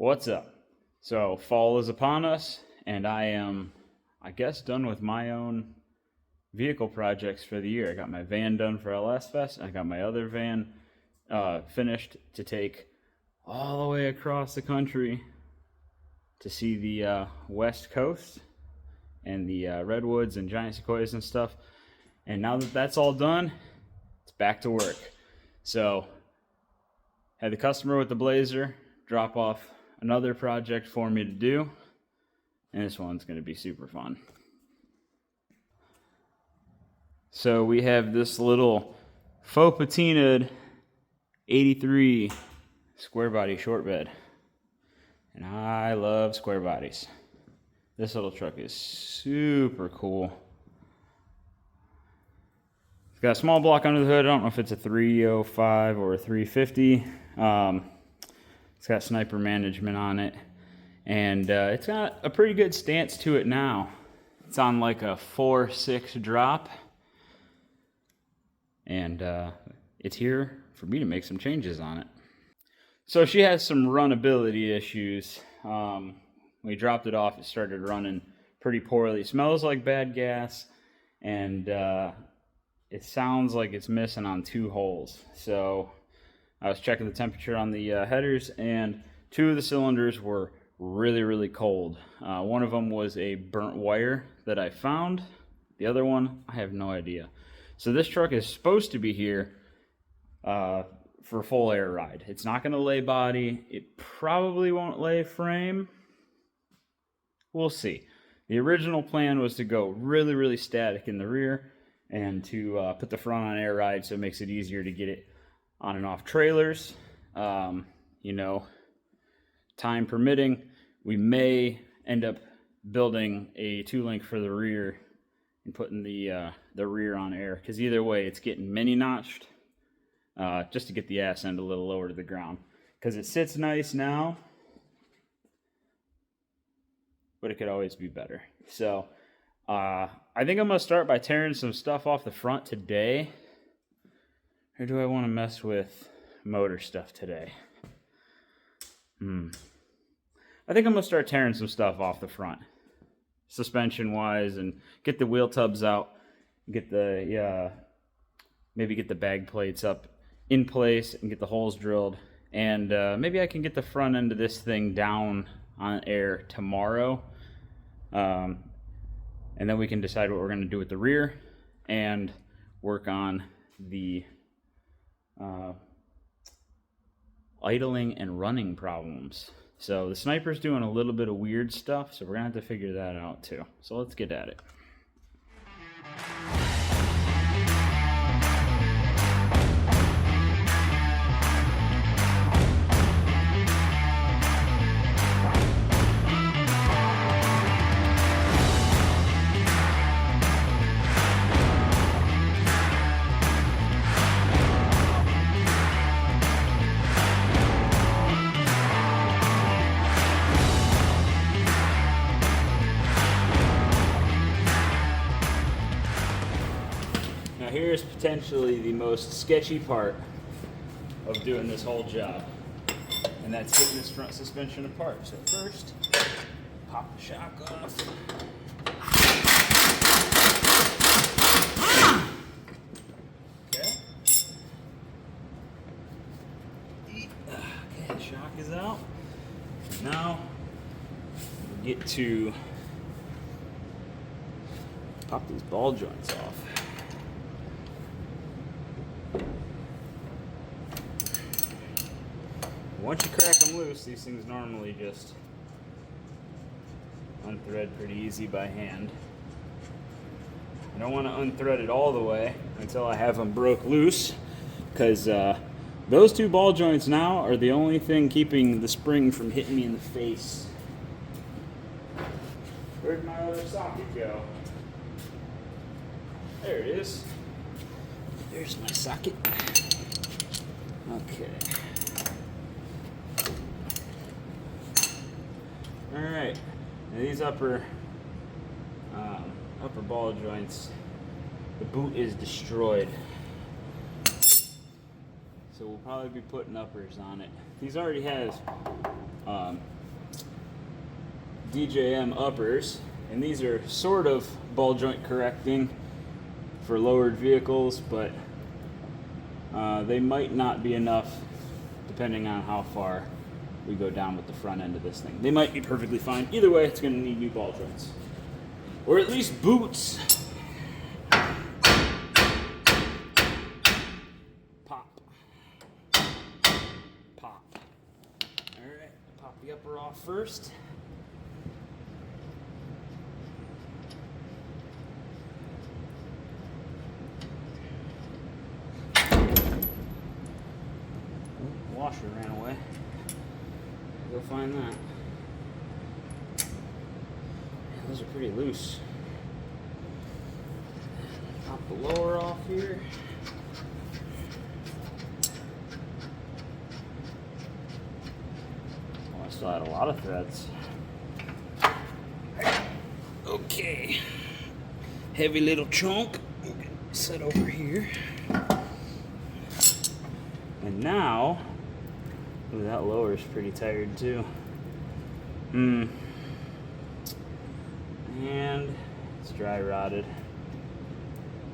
What's up? So fall is upon us, and I am, I guess, done with my own vehicle projects for the year. I got my van done for LS Fest, and I got my other van finished to take all the way across the country to see the West Coast and the redwoods and giant sequoias and stuff. And now that that's all done, it's back to work. So had the customer with the Blazer drop off another project for me to do, and this one's going to be super fun. So we have this little faux patinaed 83 square body short bed, and I love square bodies. This little truck is super cool. It's got a small block under the hood. I don't know if it's a 305 or a 350. It's got sniper management on it, and it's got a pretty good stance to it now. It's on like a 4.6 drop, and it's here for me to make some changes on it. So she has some runability issues. We dropped it off, it started running pretty poorly. It smells like bad gas, and it sounds like it's missing on 2 holes. So I was checking the temperature on the headers, and 2 of the cylinders were really cold. One of them was a burnt wire that I found. The other one, I have no idea. So this truck is supposed to be here for a full air ride. It's not going to lay body. It probably won't lay frame. We'll see. The original plan was to go really static in the rear and to put the front on air ride so it makes it easier to get it on and off trailers. Time permitting, we may end up building a 2-link for the rear and putting the rear on air, because either way it's getting mini notched just to get the ass end a little lower to the ground, because it sits nice now, but it could always be better. So I think I'm gonna start by tearing some stuff off the front today. Or do I want to mess with motor stuff today? I think I'm going to start tearing some stuff off the front, suspension-wise, and get the wheel tubs out, get the maybe get the bag plates up in place and get the holes drilled, and maybe I can get the front end of this thing down on air tomorrow, and then we can decide what we're going to do with the rear and work on the idling and running problems. So the Sniper's doing a little bit of weird stuff, so we're gonna have to figure that out too. So let's get at it. Here's potentially the most sketchy part of doing this whole job, and that's getting this front suspension apart. So first, pop the shock off. Okay, the shock is out. Now we get to pop these ball joints off. Once you crack them loose, these things normally just unthread pretty easy by hand. I don't want to unthread it all the way until I have them broke loose, because those 2 ball joints now are the only thing keeping the spring from hitting me in the face. Where'd my other socket go? There it is. There's my socket. Okay. Alright, these upper ball joints, the boot is destroyed. So so we'll probably be putting uppers on it. These already has DJM uppers, and these are sort of ball joint correcting for lowered vehicles, but they might not be enough depending on how far we go down with the front end of this thing. They might be perfectly fine. Either way, it's going to need new ball joints. Or at least boots. Pop. Pop. Alright, pop the upper off first. Washer ran away. Go find that. Those are pretty loose. Pop the lower off here. Oh, I still had a lot of threads. Okay. Heavy little chunk. Set over here. And now, ooh, that lower is pretty tired too. And it's dry rotted.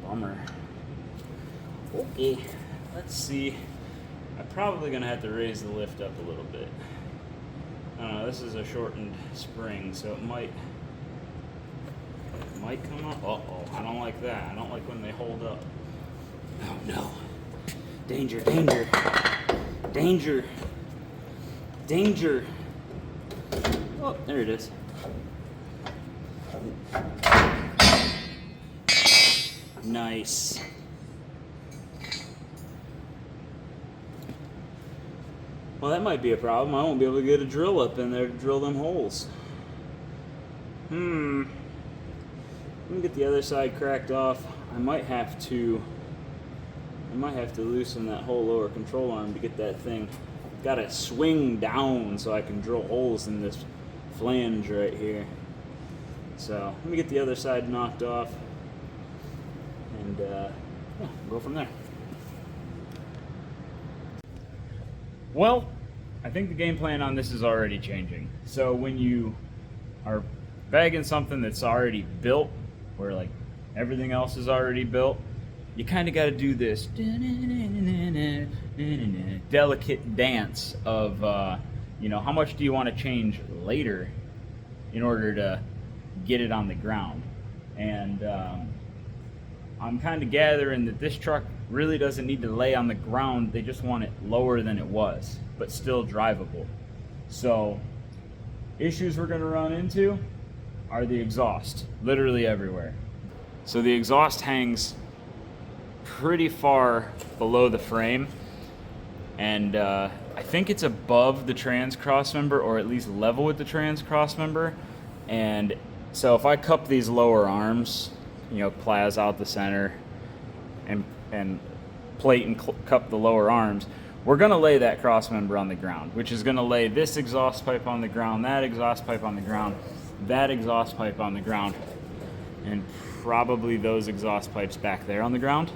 Bummer. Okay, let's see. I'm probably gonna have to raise the lift up a little bit. I don't know, this is a shortened spring, so it might come up. Uh-oh, I don't like that. I don't like when they hold up. Oh no. Danger, danger, danger, danger. Oh, there it is. Nice. Well, that might be a problem. I won't be able to get a drill up in there to drill them holes. Let me get the other side cracked off. I might have to loosen that whole lower control arm to get that thing. Got to swing down so I can drill holes in this flange right here. So let me get the other side knocked off, and yeah, go from there. Well, I think the game plan on this is already changing. So when you are bagging something that's already built, where like everything else is already built, you kind of got to do this delicate dance of, how much do you want to change later in order to get it on the ground. And I'm kind of gathering that this truck really doesn't need to lay on the ground. They just want it lower than it was, but still drivable. So issues we're going to run into are the exhaust, literally everywhere. So the exhaust hangs pretty far below the frame, and I think it's above the trans cross member, or at least level with the trans cross member. And so if I cup these lower arms, plas out the center and plate and cup the lower arms, we're going to lay that cross member on the ground, which is going to lay this exhaust pipe on the ground, that exhaust pipe on the ground, that exhaust pipe on the ground, and probably those exhaust pipes back there on the ground.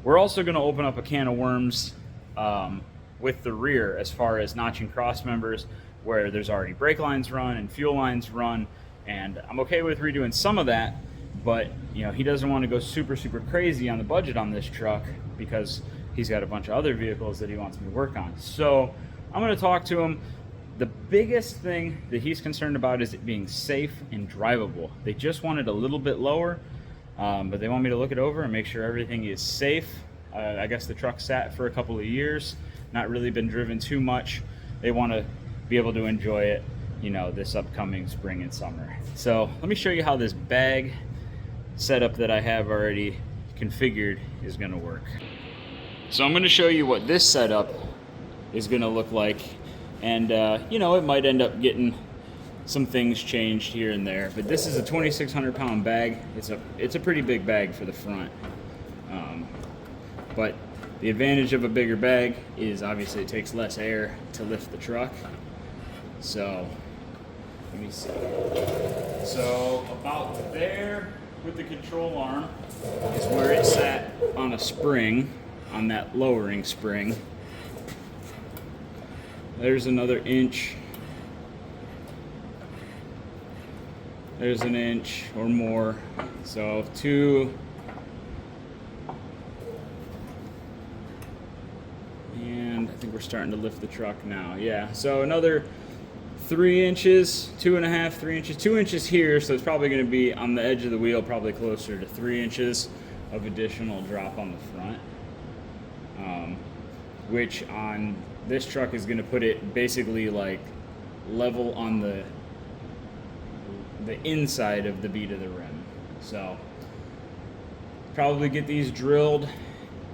We're also going to open up a can of worms with the rear as far as notching cross members where there's already brake lines run and fuel lines run, and I'm okay with redoing some of that, but he doesn't want to go super crazy on the budget on this truck because he's got a bunch of other vehicles that he wants me to work on. So I'm going to talk to him. The biggest thing that he's concerned about is it being safe and drivable. They just want it a little bit lower, but they want me to look it over and make sure everything is safe. I guess the truck sat for a couple of years, not really been driven too much. They want to be able to enjoy it, this upcoming spring and summer. So let me show you how this bag setup that I have already configured is going to work. So I'm going to show you what this setup is going to look like. And, it might end up getting some things changed here and there. But this is a 2,600 pound bag. It's a pretty big bag for the front. But the advantage of a bigger bag is obviously it takes less air to lift the truck. So, let me see. So, about there with the control arm is where it sat on a spring. on that lowering spring. There's another inch. There's an inch or more. So 2. And I think we're starting to lift the truck now. Yeah, so another 3 inches, 2.5, 3 inches, 2 inches here. So it's probably going to be on the edge of the wheel, probably closer to 3 inches of additional drop on the front. Which on this truck is going to put it basically like level on the inside of the bead of the rim. So probably get these drilled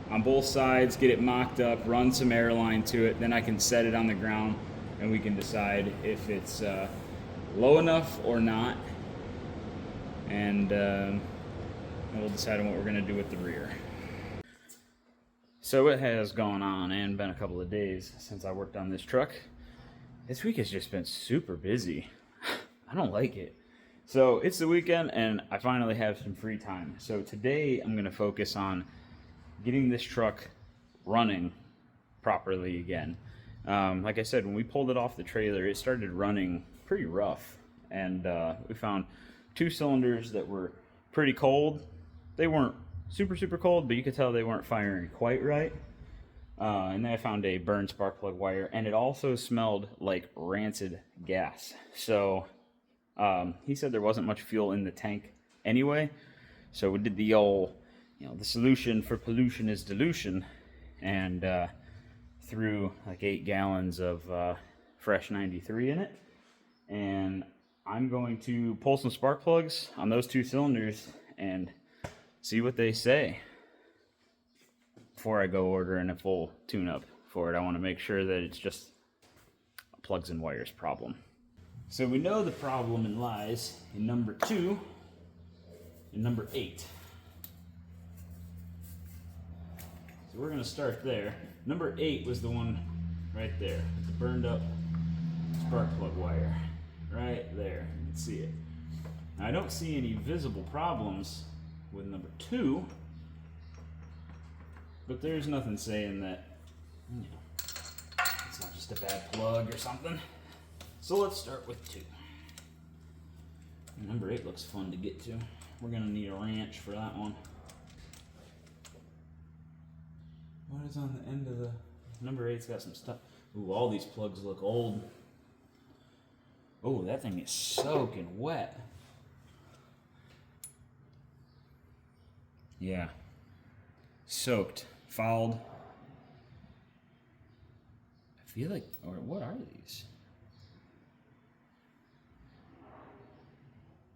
on both sides, get it mocked up, run some airline to it, then I can set it on the ground and we can decide if it's low enough or not, and we'll decide on what we're going to do with the rear. So it has gone on and been a couple of days since I worked on this truck. This week has just been super busy. I don't like it. So it's the weekend and I finally have some free time. So today I'm going to focus on getting this truck running properly again. Like I said, when we pulled it off the trailer, it started running pretty rough. And we found 2 cylinders that were pretty cold. They weren't super cold, but you could tell they weren't firing quite right. And then I found a burned spark plug wire, and it also smelled like rancid gas. So he said there wasn't much fuel in the tank anyway. So we did the old, the solution for pollution is dilution, and threw like 8 gallons of fresh 93 in it. And I'm going to pull some spark plugs on those 2 cylinders and see what they say before I go ordering a full tune-up for it. I want to make sure that it's just a plugs and wires problem. So we know the problem lies in number 2 and number 8. So we're going to start there. Number 8 was the one right there, the burned up spark plug wire. Right there, you can see it. Now, I don't see any visible problems with number 2, but there's nothing saying that, it's not just a bad plug or something. So let's start with 2. And number 8 looks fun to get to. We're gonna need a wrench for that one. What is on the end of the, number 8's got some stuff. Ooh, all these plugs look old. Oh, that thing is soaking wet. Yeah. Soaked. Fouled. I feel like, or what are these?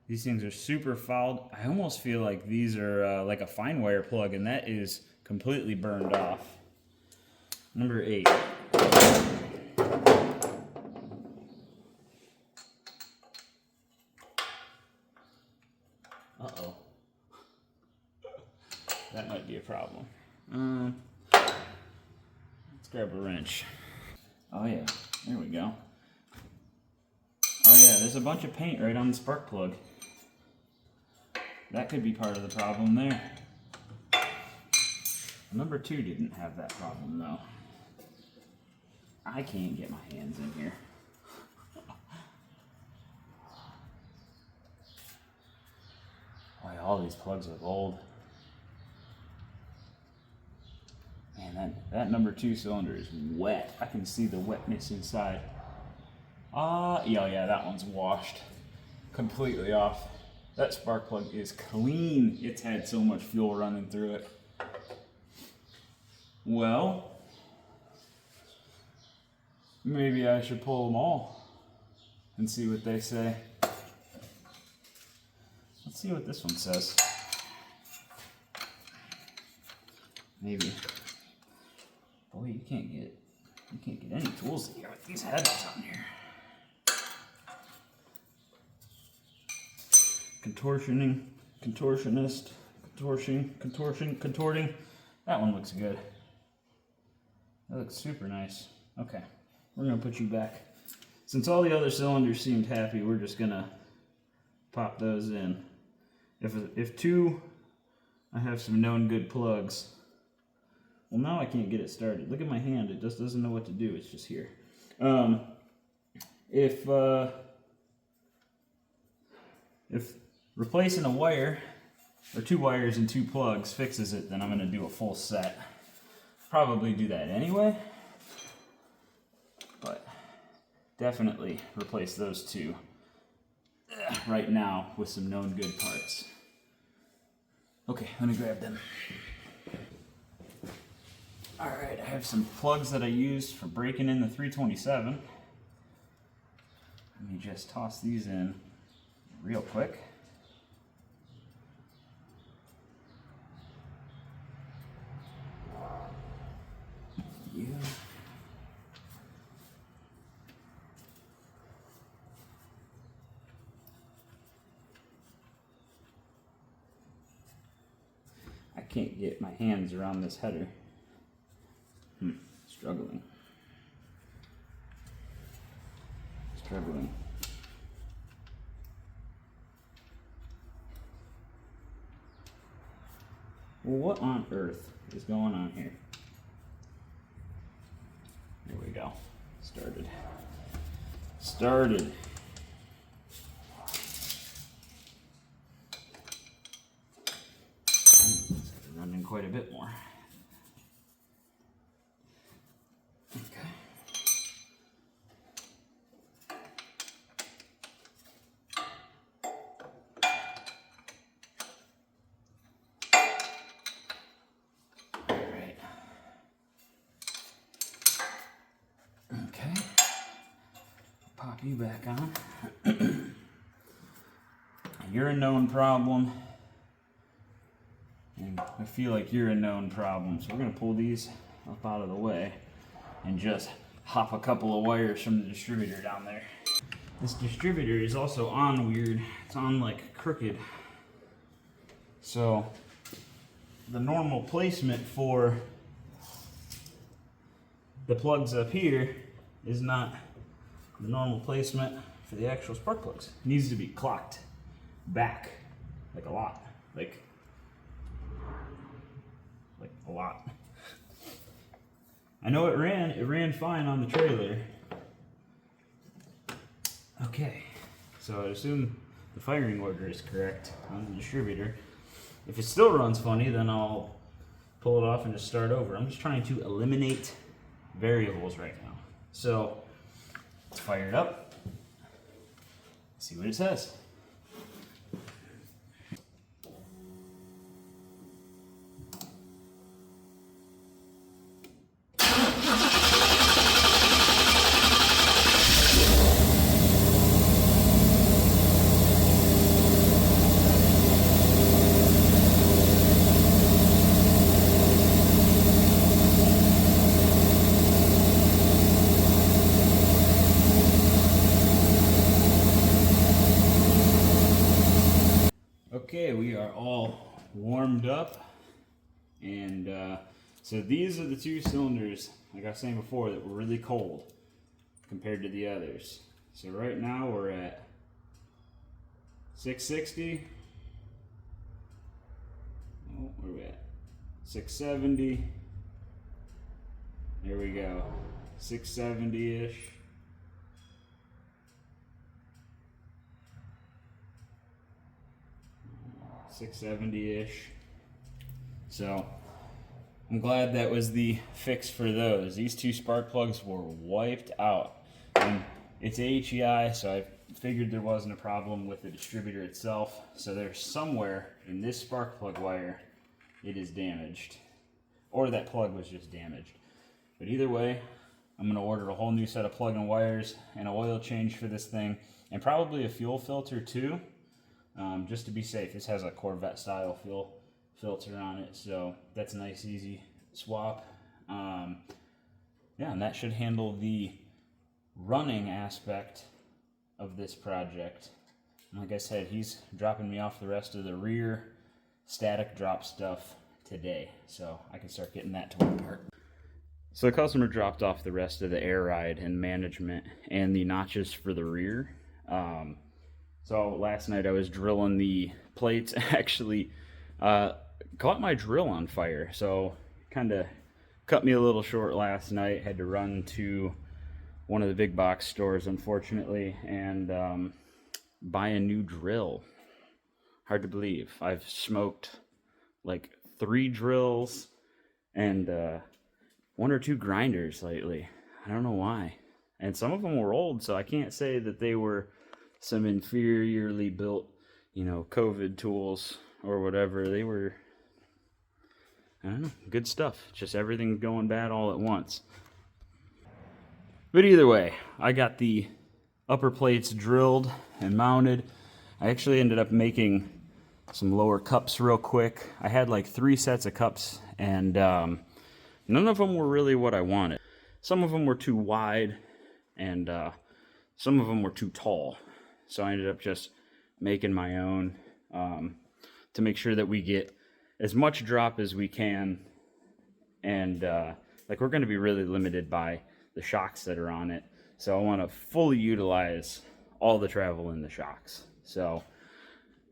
These things are super fouled. I almost feel like these are like a fine wire plug, and that is completely burned off. Number 8. Uh-oh. That might be a problem. Let's grab a wrench. Oh yeah, there we go. Oh yeah, there's a bunch of paint right on the spark plug. That could be part of the problem there. Number 2 didn't have that problem though. I can't get my hands in here. Boy, all these plugs look old. Man, that number 2 cylinder is wet. I can see the wetness inside. Yeah, that one's washed completely off. That spark plug is clean. It's had so much fuel running through it. Well, maybe I should pull them all and see what they say. Let's see what this one says. Maybe. Boy, you can't get any tools here with these headers on here. Contortioning, contortionist, contorting. That one looks good. That looks super nice. Okay, we're gonna put you back. Since all the other cylinders seemed happy, we're just gonna pop those in. If 2, I have some known good plugs. Well, now I can't get it started. Look at my hand. It just doesn't know what to do. It's just here. If replacing a wire or 2 wires and 2 plugs fixes it, then I'm going to do a full set. Probably do that anyway, but definitely replace those 2 right now with some known good parts. Okay, let me grab them. Alright, I have some plugs that I used for breaking in the 327. Let me just toss these in real quick. You. I can't get my hands around this header. Struggling. Well, what on earth is going on here? There we go. Started. It's running quite a bit more. Okay. All right. Okay. Pop you back on. You're a known problem. And I feel like you're a known problem, so we're going to pull these up out of the way and just hop a couple of wires from the distributor down there. This distributor is also on weird. It's on like crooked. So the normal placement for the plugs up here is not the normal placement for the actual spark plugs. It needs to be clocked back like a lot. Like a lot. I know it ran fine on the trailer. Okay, so I assume the firing order is correct on the distributor. If it still runs funny, then I'll pull it off and just start over. I'm just trying to eliminate variables right now. So let's fire it up, see what it says. Okay, we are all warmed up, and so these are the 2 cylinders, like I was saying before, that were really cold compared to the others. So right now we're at 660. Oh, where are we at? 670. There we go. 670-ish. 670-ish. So I'm glad that was the fix for those. These 2 spark plugs were wiped out. And it's HEI, so I figured there wasn't a problem with the distributor itself. So there's somewhere in this spark plug wire it is damaged, or that plug was just damaged. But either way, I'm going to order a whole new set of plug-in wires and an oil change for this thing, and probably a fuel filter too. Just to be safe. This has a Corvette style fuel filter on it, so that's a nice easy swap. Yeah, and that should handle the running aspect of this project. And like I said, he's dropping me off the rest of the rear static drop stuff today, so I can start getting that torn apart. So the customer dropped off the rest of the air ride and management and the notches for the rear. So last night I was drilling the plates, actually caught my drill on fire. So kind of cut me a little short last night. Had to run to one of the big box stores, unfortunately, and buy a new drill. Hard to believe. I've smoked like 3 drills and 1 or 2 grinders lately. I don't know why. And some of them were old, so I can't say that they were some inferiorly built, COVID tools or whatever. They were, I don't know, good stuff. Just everything going bad all at once. But either way, I got the upper plates drilled and mounted. I actually ended up making some lower cups real quick. I had like 3 sets of cups, and none of them were really what I wanted. Some of them were too wide, and some of them were too tall. So I ended up just making my own to make sure that we get as much drop as we can. And like, we're going to be really limited by the shocks that are on it. So I want to fully utilize all the travel in the shocks. So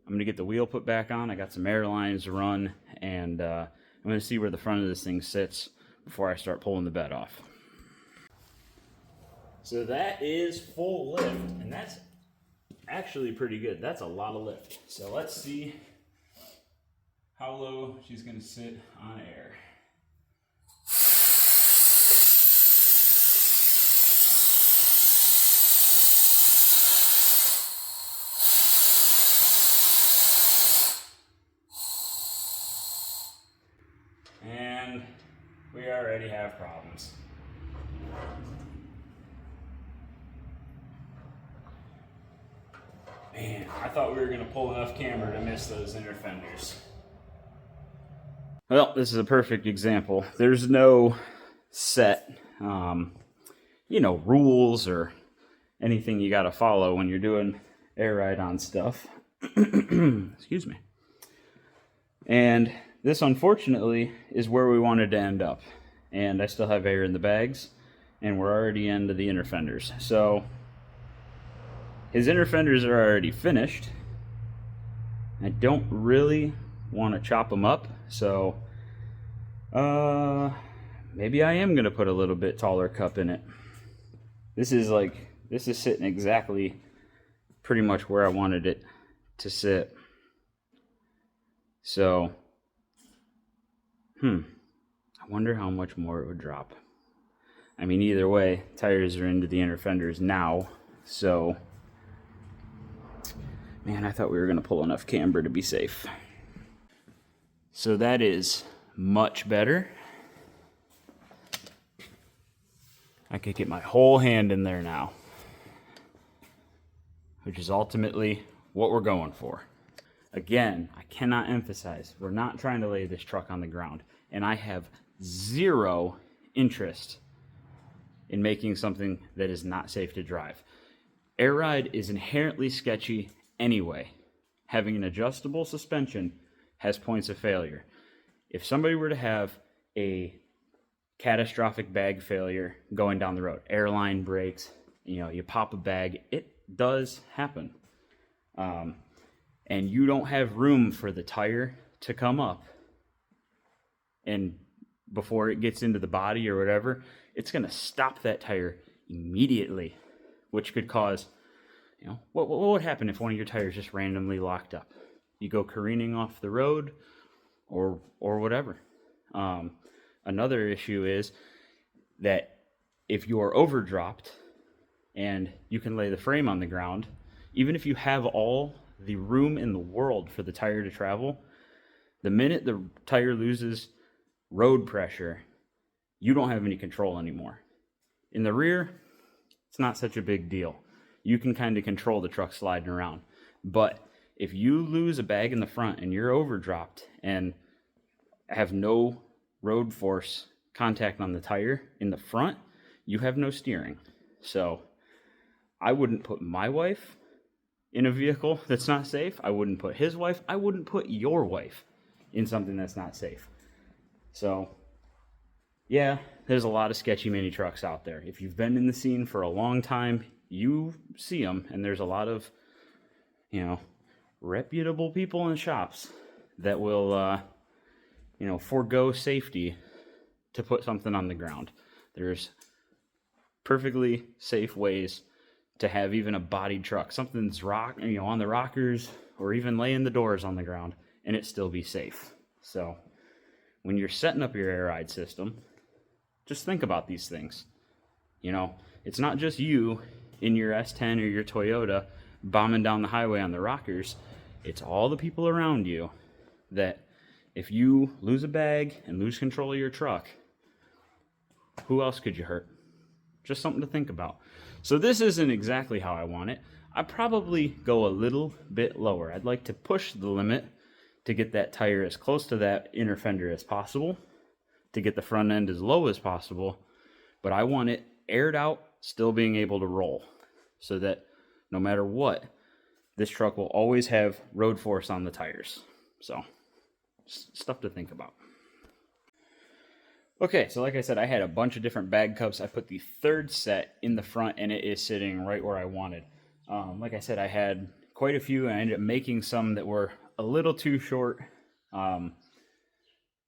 I'm going to get the wheel put back on. I got some air lines run, and I'm going to see where the front of this thing sits before I start pulling the bed off. So that is full lift, and that's actually pretty good. That's a lot of lift. So let's see how low she's going to sit on air. And we already have problems. Man, I thought we were going to pull enough camber to miss those inner fenders. Well, this is a perfect example. There's no set, rules or anything you got to follow when you're doing air ride-on stuff. Excuse me. And this, unfortunately, is where we wanted to end up. And I still have air in the bags, and we're already into the inner fenders. So his inner fenders are already finished. I don't really want to chop them up, so maybe I am going to put a little bit taller cup in it. This is sitting exactly pretty much where I wanted it to sit. So, I wonder how much more it would drop. I mean, either way, tires are into the inner fenders now, so man, I thought we were going to pull enough camber to be safe. So that is much better. I could get my whole hand in there now, which is ultimately what we're going for. Again, I cannot emphasize, we're not trying to lay this truck on the ground, and I have zero interest in making something that is not safe to drive. Air ride is inherently sketchy anyway. Having an adjustable suspension has points of failure. If somebody were to have a catastrophic bag failure going down the road, airline breaks, you pop a bag, it does happen. And you don't have room for the tire to come up, and before it gets into the body or whatever, it's going to stop that tire immediately, which could cause, what would happen if one of your tires just randomly locked up? You go careening off the road or whatever. Another issue is that if you are overdropped and you can lay the frame on the ground, even if you have all the room in the world for the tire to travel, the minute the tire loses road pressure, you don't have any control anymore. In the rear, it's not such a big deal. You can kind of control the truck sliding around. But if you lose a bag in the front and you're overdropped and have no road force contact on the tire in the front, you have no steering. So I wouldn't put my wife in a vehicle that's not safe. I wouldn't put his wife. I wouldn't put your wife in something that's not safe. So yeah, there's a lot of sketchy mini trucks out there. If you've been in the scene for a long time, you see them, and there's a lot of, reputable people in shops that will, forego safety to put something on the ground. There's perfectly safe ways to have even a bodied truck, something that's on the rockers, or even laying the doors on the ground, and it still be safe. So when you're setting up your air ride system, just think about these things. It's not just you in your S10 or your Toyota bombing down the highway on the rockers. It's all the people around you that if you lose a bag and lose control of your truck, who else could you hurt? Just something to think about. So this isn't exactly how I want it. I'd probably go a little bit lower. I'd like to push the limit to get that tire as close to that inner fender as possible, to get the front end as low as possible, but I want it aired out, still being able to roll, so that no matter what, this truck will always have road force on the tires. So, stuff to think about. Okay, so like I said, I had a bunch of different bag cups. I put the third set in the front, and it is sitting right where I wanted. Like I said, I had quite a few, and I ended up making some that were a little too short. The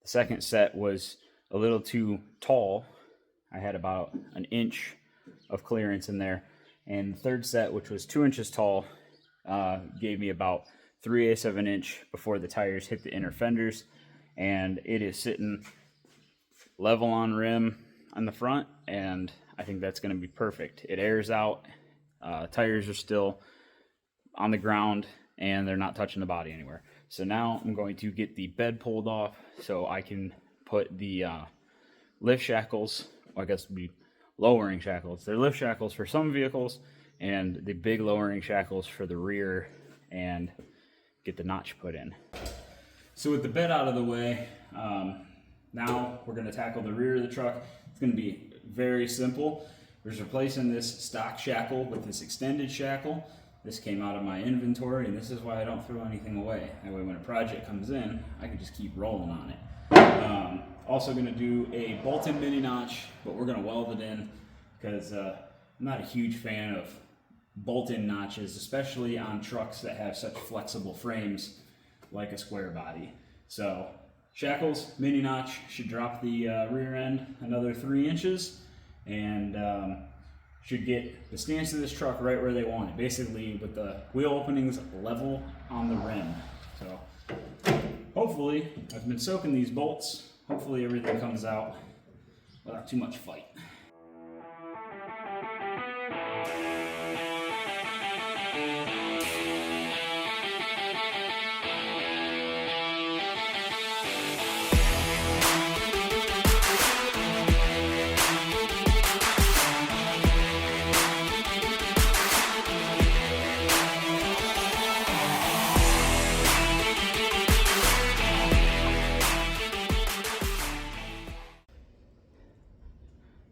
second set was a little too tall. I had about an inch of clearance in there. And the third set, which was 2 inches tall, gave me about 3/8 of an inch before the tires hit the inner fenders. And it is sitting level on rim on the front, and I think that's going to be perfect. It airs out, tires are still on the ground, and they're not touching the body anywhere. So now I'm going to get the bed pulled off so I can put the lift shackles, I guess would be lowering shackles. They're lift shackles for some vehicles, and the big lowering shackles for the rear, and get the notch put in. So with the bed out of the way, now we're going to tackle the rear of the truck. It's going to be very simple. We're just replacing this stock shackle with this extended shackle. This came out of my inventory, and this is why I don't throw anything away. That way when a project comes in, I can just keep rolling on it. Also going to do a bolt-in mini notch, but we're going to weld it in because I'm not a huge fan of bolt-in notches, especially on trucks that have such flexible frames like a square body. So shackles, mini notch, should drop the rear end another 3 inches, and should get the stance of this truck right where they want it, basically with the wheel openings level on the rim. So hopefully, I've been soaking these bolts, hopefully everything comes out without too much fight.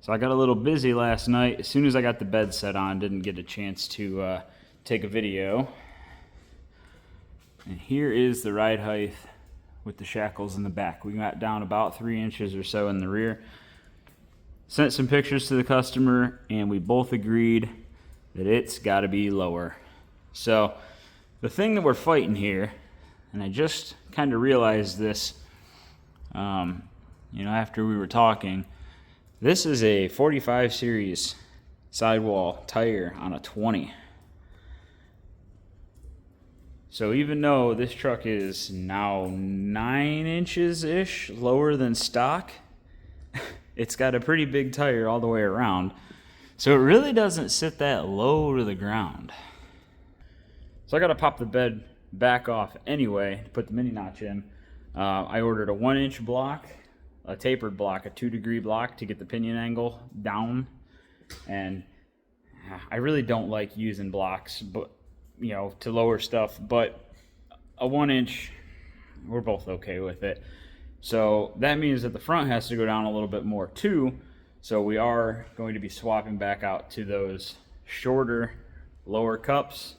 So I got a little busy last night. As soon as I got the bed set on, didn't get a chance to take a video. And here is the ride height with the shackles in the back. We got down about 3 inches or so in the rear. Sent some pictures to the customer, and we both agreed that it's got to be lower. So the thing that we're fighting here, and I just kind of realized this, after we were talking, this is a 45 series sidewall tire on a 20. So even though this truck is now 9 inches-ish lower than stock, it's got a pretty big tire all the way around. So it really doesn't sit that low to the ground. So I got to pop the bed back off anyway to put the mini notch in. I ordered a 1-inch block, a tapered block, a 2-degree block to get the pinion angle down. And I really don't like using blocks, but to lower stuff, but a 1-inch, we're both okay with it. So that means that the front has to go down a little bit more too. So we are going to be swapping back out to those shorter lower cups,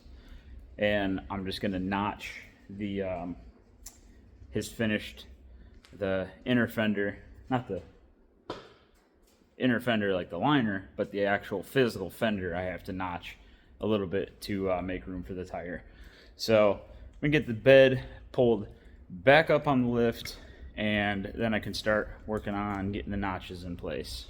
and I'm just going to notch the the inner fender, not the inner fender like the liner, but the actual physical fender I have to notch a little bit to make room for the tire. So we get the bed pulled back up on the lift, and then I can start working on getting the notches in place.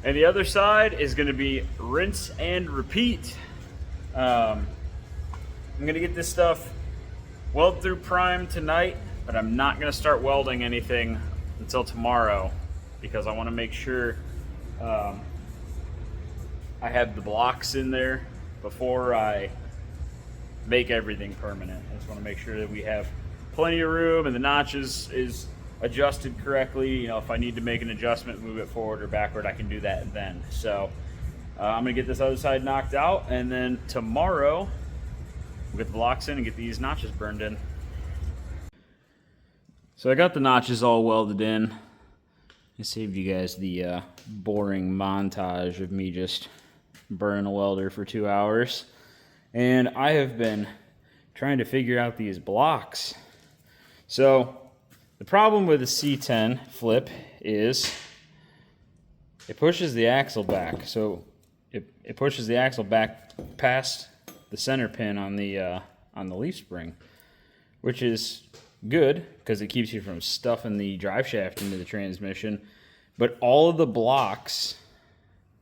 And the other side is going to be rinse and repeat. I'm going to get this stuff weld through prime tonight, but I'm not going to start welding anything until tomorrow because I want to make sure I have the blocks in there before I make everything permanent. I just want to make sure that we have plenty of room and the notches is adjusted correctly. You know, if I need to make an adjustment, move it forward or backward, I can do that then. So I'm gonna get this other side knocked out, and then tomorrow we'll get the blocks in and get these notches burned in. So I got the notches all welded in. I saved you guys the boring montage of me just burning a welder for 2 hours. And I have been trying to figure out these blocks. So the problem with the C10 flip is it pushes the axle back. So it pushes the axle back past the center pin on the leaf spring, which is good because it keeps you from stuffing the drive shaft into the transmission. But all of the blocks,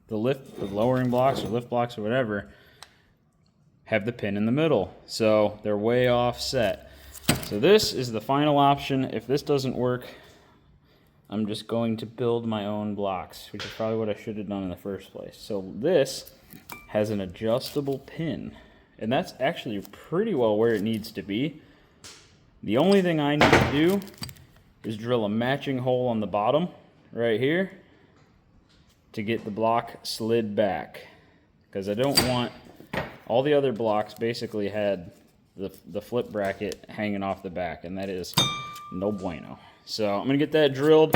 the lowering blocks or lift blocks or whatever, have the pin in the middle. So they're way offset. So this is the final option. If this doesn't work, I'm just going to build my own blocks, which is probably what I should have done in the first place. So this has an adjustable pin, and that's actually pretty well where it needs to be. The only thing I need to do is drill a matching hole on the bottom right here to get the block slid back, because I don't want all the other blocks basically had the flip bracket hanging off the back, and that is no bueno. So I'm gonna get that drilled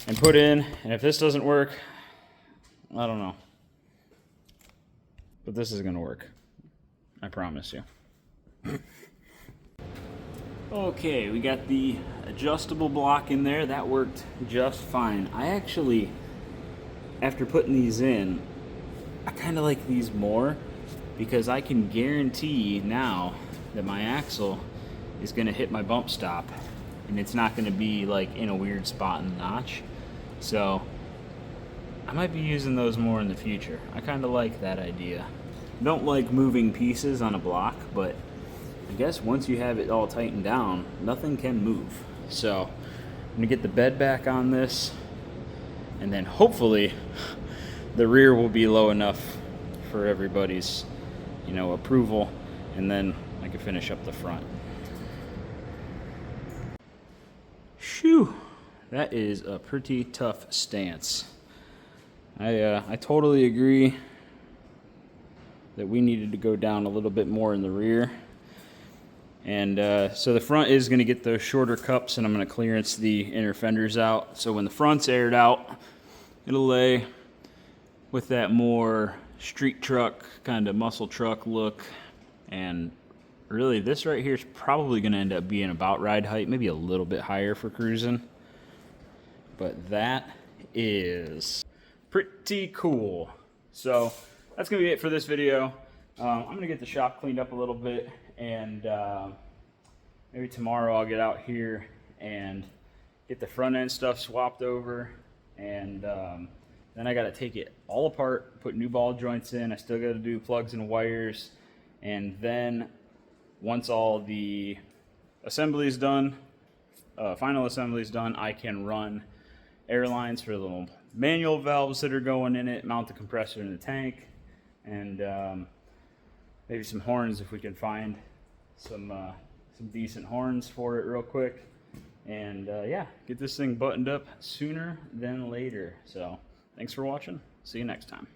and put in, and if this doesn't work, I don't know, but this is gonna work, I promise you. Okay, we got the adjustable block in there. That worked just fine. I actually, after putting these in, I kind of like these more because I can guarantee now that my axle is going to hit my bump stop and it's not going to be like in a weird spot in the notch. So I might be using those more in the future. I kind of like that idea. Don't like moving pieces on a block, but I guess once you have it all tightened down, nothing can move. So I'm gonna get the bed back on this, and then hopefully the rear will be low enough for everybody's, you know, approval, and then I can finish up the front. Shoo, that is a pretty tough stance. I totally agree that we needed to go down a little bit more in the rear. And so the front is going to get those shorter cups, and I'm going to clearance the inner fenders out. So when the front's aired out, it'll lay with that more street truck, kind of muscle truck look. And really this right here is probably going to end up being about ride height, maybe a little bit higher for cruising. But that is pretty cool. So that's going to be it for this video. I'm going to get the shop cleaned up a little bit, and maybe tomorrow I'll get out here and get the front end stuff swapped over, and then I got to take it all apart, put new ball joints in. I still got to do plugs and wires, and then once all the assembly's done, final assembly's done, I can run air lines for the little manual valves that are going in it, mount the compressor in the tank, and maybe some horns if we can find some decent horns for it real quick. and yeah, get this thing buttoned up sooner than later. So thanks for watching. See you next time.